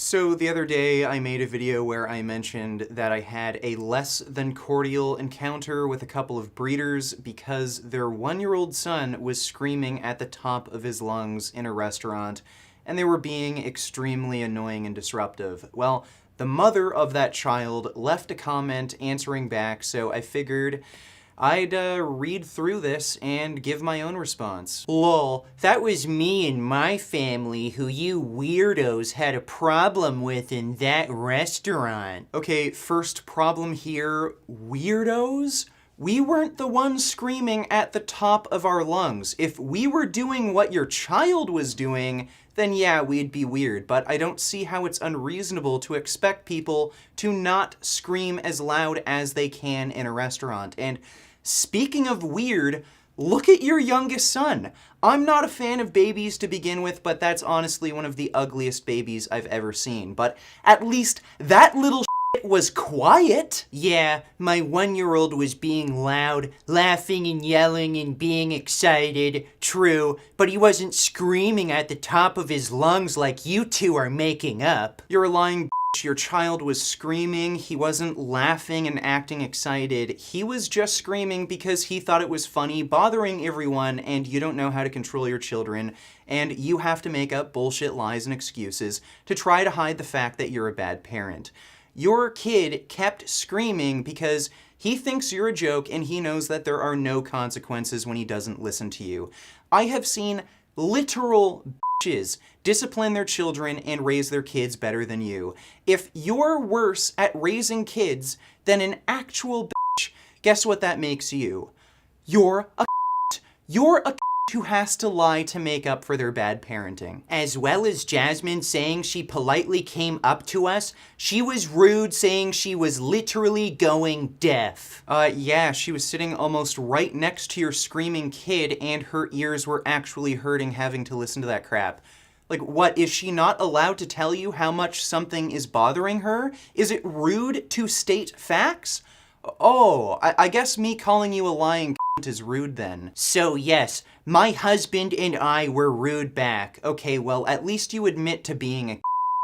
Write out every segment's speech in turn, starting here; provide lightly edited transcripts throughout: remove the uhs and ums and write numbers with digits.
So the other day I made a video where I mentioned that I had a less than cordial encounter with a couple of breeders because their 1-year-old son was screaming at the top of his lungs in a restaurant and they were being extremely annoying and disruptive. Well, the mother of that child left a comment answering back, so I figured I'd read through this and give my own response. Lol, that was me and my family who you weirdos had a problem with in that restaurant. Okay, first problem here, weirdos? We weren't the ones screaming at the top of our lungs. If we were doing what your child was doing, then yeah, we'd be weird, but I don't see how it's unreasonable to expect people to not scream as loud as they can in a restaurant. And speaking of weird, look at your youngest son. I'm not a fan of babies to begin with, but that's honestly one of the ugliest babies I've ever seen. But at least that little shit was quiet. Yeah, my 1-year-old was being loud, laughing and yelling and being excited, true, but he wasn't screaming at the top of his lungs like you two are making up. You're a lying bitch. Your child was screaming. He wasn't laughing and acting excited. He was just screaming because he thought it was funny, bothering everyone, and you don't know how to control your children, and you have to make up bullshit lies and excuses to try to hide the fact that you're a bad parent. Your kid kept screaming because he thinks you're a joke and he knows that there are no consequences when he doesn't listen to you. I have seen literal bitches discipline their children and raise their kids better than you. If you're worse at raising kids than an actual bitch, guess what that makes you? You're a You're a who has to lie to make up for their bad parenting. As well as Jasmine saying she politely came up to us, she was rude, saying she was literally going deaf. Yeah, she was sitting almost right next to your screaming kid and her ears were actually hurting having to listen to that crap. Like, what, is she not allowed to tell you how much something is bothering her? Is it rude to state facts? Oh, I guess me calling you a lying is rude then. So yes, my husband and I were rude back. Okay, well, at least you admit to being a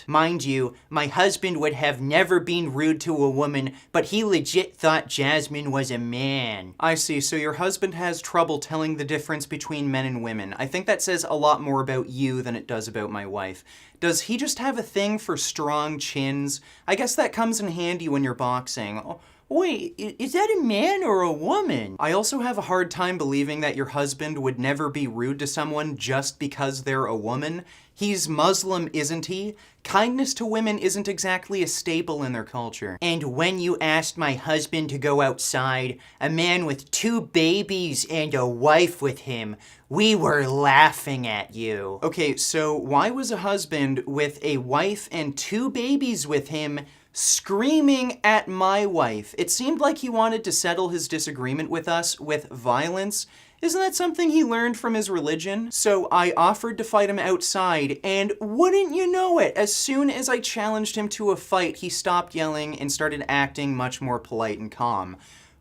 Mind you, my husband would have never been rude to a woman, but he legit thought Jasmine was a man. I see, so your husband has trouble telling the difference between men and women. I think that says a lot more about you than it does about my wife. Does he just have a thing for strong chins? I guess that comes in handy when you're boxing. Oh, wait, is that a man or a woman? I also have a hard time believing that your husband would never be rude to someone just because they're a woman. He's Muslim, isn't he? Kindness to women isn't exactly a staple in their culture. And when you asked my husband to go outside, a man with 2 babies and a wife with him, we were laughing at you. Okay, so why was a husband with a wife and 2 babies with him screaming at my wife? It seemed like he wanted to settle his disagreement with us with violence. Isn't that something he learned from his religion? So I offered to fight him outside, and wouldn't you know it, as soon as I challenged him to a fight, he stopped yelling and started acting much more polite and calm.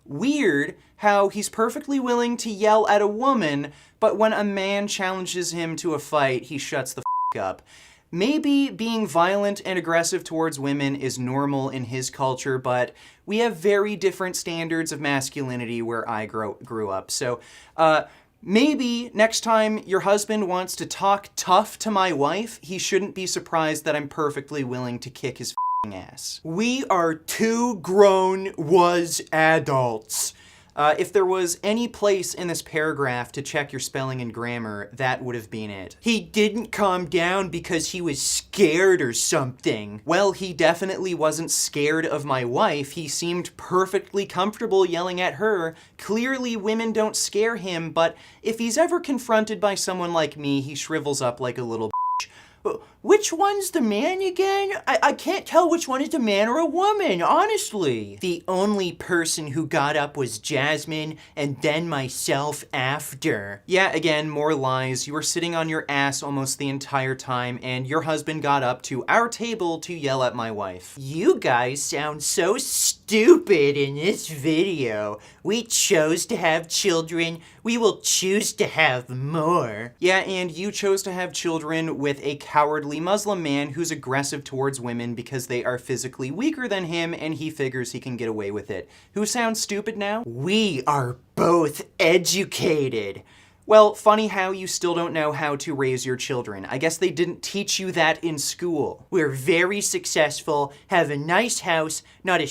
Weird how he's perfectly willing to yell at a woman, but when a man challenges him to a fight, he shuts the f*** up. Maybe being violent and aggressive towards women is normal in his culture, but we have very different standards of masculinity where I grew up. So maybe next time your husband wants to talk tough to my wife, he shouldn't be surprised that I'm perfectly willing to kick his ass. We are 2 grown was adults. If there was any place in this paragraph to check your spelling and grammar, that would have been it. He didn't calm down because he was scared or something. Well, he definitely wasn't scared of my wife. He seemed perfectly comfortable yelling at her. Clearly, women don't scare him, but if he's ever confronted by someone like me, he shrivels up like a little bitch. Which one's the man again? I can't tell which one is the man or a woman, honestly. The only person who got up was Jasmine, and then myself after. Yeah, again, more lies. You were sitting on your ass almost the entire time, and your husband got up to our table to yell at my wife. You guys sound so stupid in this video. We chose to have children. We will choose to have more. Yeah, and you chose to have children with a cowardly elderly Muslim man who's aggressive towards women because they are physically weaker than him and he figures he can get away with it. Who sounds stupid now? We are both educated. Well, funny how you still don't know how to raise your children. I guess they didn't teach you that in school. We're very successful, have a nice house, not a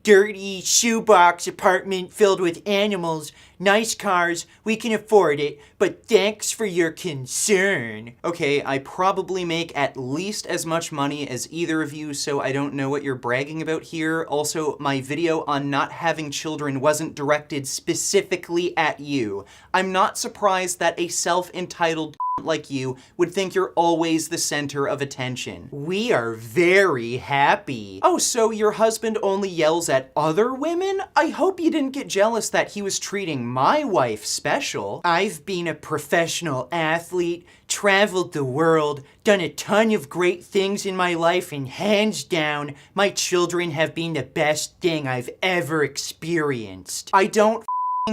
dirty shoebox apartment filled with animals, nice cars, we can afford it, but thanks for your concern. Okay, I probably make at least as much money as either of you, so I don't know what you're bragging about here. Also, my video on not having children wasn't directed specifically at you. I'm not surprised that a self-entitled like you would think you're always the center of attention. We are very happy. Oh, so your husband only yells at other women? I hope you didn't get jealous that he was treating my wife special. I've been a professional athlete, traveled the world, done a ton of great things in my life, and hands down, my children have been the best thing I've ever experienced. I don't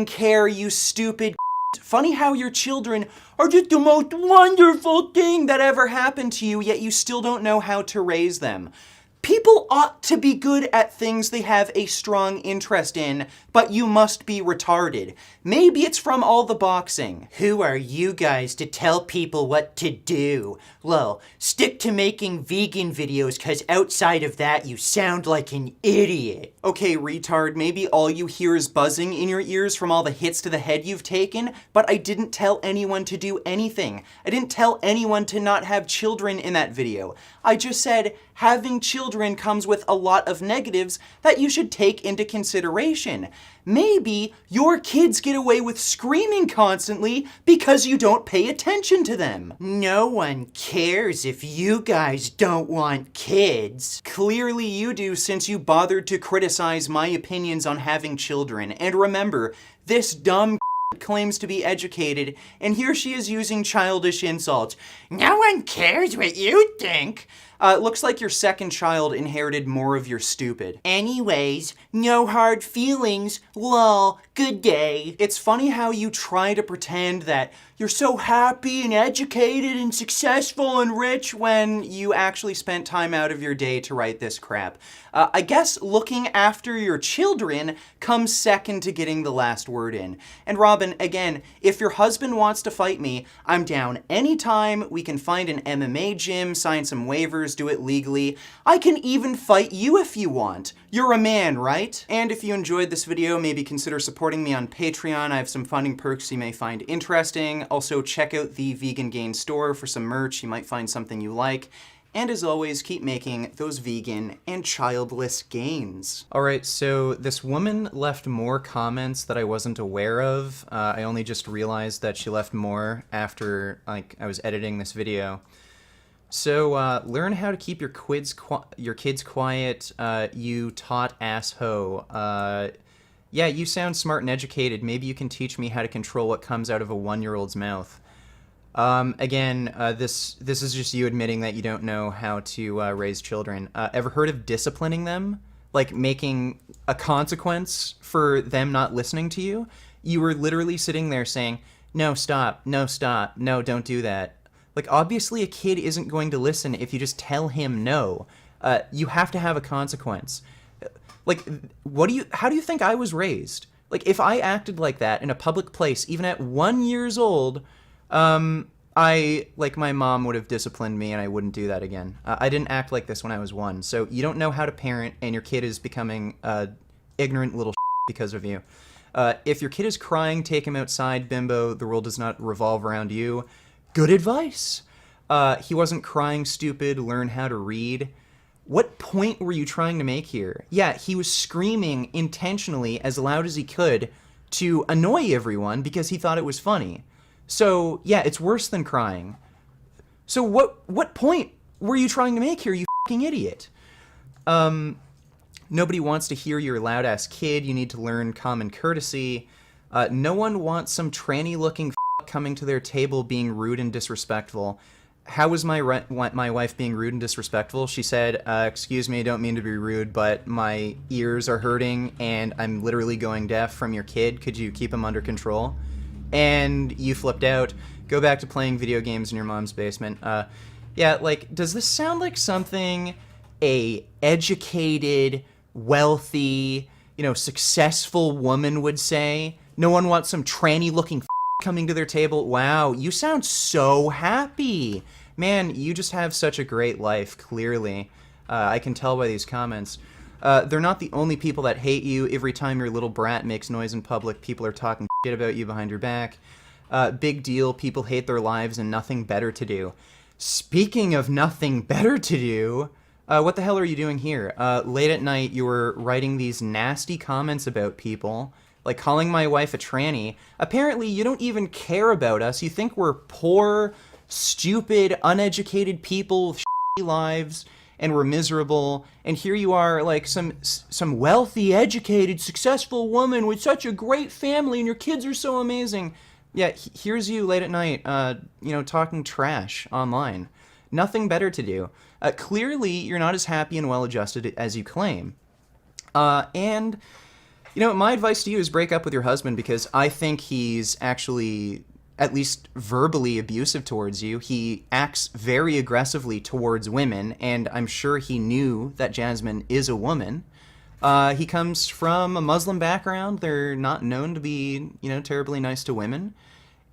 care, you stupid. Funny how your children are just the most wonderful thing that ever happened to you, yet you still don't know how to raise them. People ought to be good at things they have a strong interest in, but you must be retarded. Maybe it's from all the boxing. Who are you guys to tell people what to do? Well, stick to making vegan videos, cause outside of that you sound like an idiot. Okay, retard, maybe all you hear is buzzing in your ears from all the hits to the head you've taken, but I didn't tell anyone to do anything. I didn't tell anyone to not have children in that video. I just said having children comes with a lot of negatives that you should take into consideration. Maybe your kids get away with screaming constantly because you don't pay attention to them. No one cares if you guys don't want kids. Clearly you do, since you bothered to criticize my opinions on having children. And remember, this dumb claims to be educated, and here she is using childish insults. No one cares what you think. Looks like your second child inherited more of your stupid. Anyways, no hard feelings. Lol, good day. It's funny how you try to pretend that you're so happy and educated and successful and rich when you actually spent time out of your day to write this crap. I guess looking after your children comes second to getting the last word in. And Robin, again, if your husband wants to fight me, I'm down anytime. We can find an MMA gym, sign some waivers, do it legally. I can even fight you if you want. You're a man, right? And if you enjoyed this video, maybe consider supporting me on Patreon. I have some funding perks you may find interesting. Also, check out the Vegan Gain store for some merch. You might find something you like. And as always, keep making those vegan and childless gains. All right, so this woman left more comments that I wasn't aware of. I only just realized that she left more after I was editing this video. So learn how to keep your kids quiet, you taught assho. Yeah, you sound smart and educated. Maybe you can teach me how to control what comes out of a 1-year-old's mouth. Again, this is just you admitting that you don't know how to raise children. Ever heard of disciplining them? Like making a consequence for them not listening to you? You were literally sitting there saying, no, stop, no, stop, no, don't do that. Like, obviously a kid isn't going to listen if you just tell him no. You have to have a consequence. Like, how do you think I was raised? Like, if I acted like that in a public place, even at 1 year old, my mom would have disciplined me and I wouldn't do that again. I didn't act like this when I was 1. So you don't know how to parent and your kid is becoming ignorant little because of you. If your kid is crying, take him outside, bimbo. The world does not revolve around you. Good advice. He wasn't crying stupid, learn how to read. What point were you trying to make here? Yeah, he was screaming intentionally as loud as he could to annoy everyone because he thought it was funny. So, yeah, it's worse than crying. So what point were you trying to make here, you fucking idiot? Nobody wants to hear your loud-ass kid. You need to learn common courtesy. No one wants some tranny-looking coming to their table being rude and disrespectful. How was my wife being rude and disrespectful? She said, excuse me, I don't mean to be rude, but my ears are hurting and I'm literally going deaf from your kid. Could you keep him under control? And you flipped out. Go back to playing video games in your mom's basement. Yeah, like, does this sound like something a educated, wealthy, successful woman would say? No one wants some tranny-looking coming to their table. Wow, you sound so happy. Man, you just have such a great life, clearly. I can tell by these comments. They're not the only people that hate you. Every time your little brat makes noise in public, people are talking shit about you behind your back. Big deal, people hate their lives and nothing better to do. Speaking of nothing better to do, what the hell are you doing here? Late at night, you were writing these nasty comments about people, like calling my wife a tranny. Apparently, you don't even care about us. You think we're poor, stupid, uneducated people with shitty lives, and we're miserable. And here you are, like some wealthy, educated, successful woman with such a great family, and your kids are so amazing. Yeah, here's you late at night, talking trash online. Nothing better to do. Clearly, you're not as happy and well-adjusted as you claim. And my advice to you is break up with your husband, because I think he's actually, at least verbally, abusive towards you. He acts very aggressively towards women, and I'm sure he knew that Jasmine is a woman. He comes from a Muslim background. They're not known to be, terribly nice to women.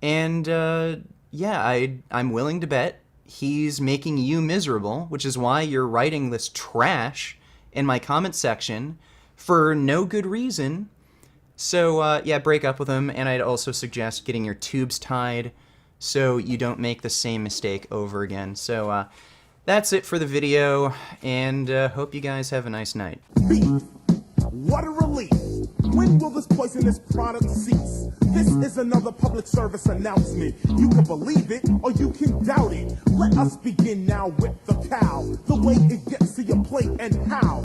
And, I'm willing to bet he's making you miserable, which is why you're writing this trash in my comment section for no good reason. So, break up with him, and I'd also suggest getting your tubes tied so you don't make the same mistake over again. So, that's it for the video, and hope you guys have a nice night. What a relief. When will this poisonous product cease? This is another public service announcement. You can believe it or you can doubt it. Let us begin now with the cow. The way it gets to your plate and how.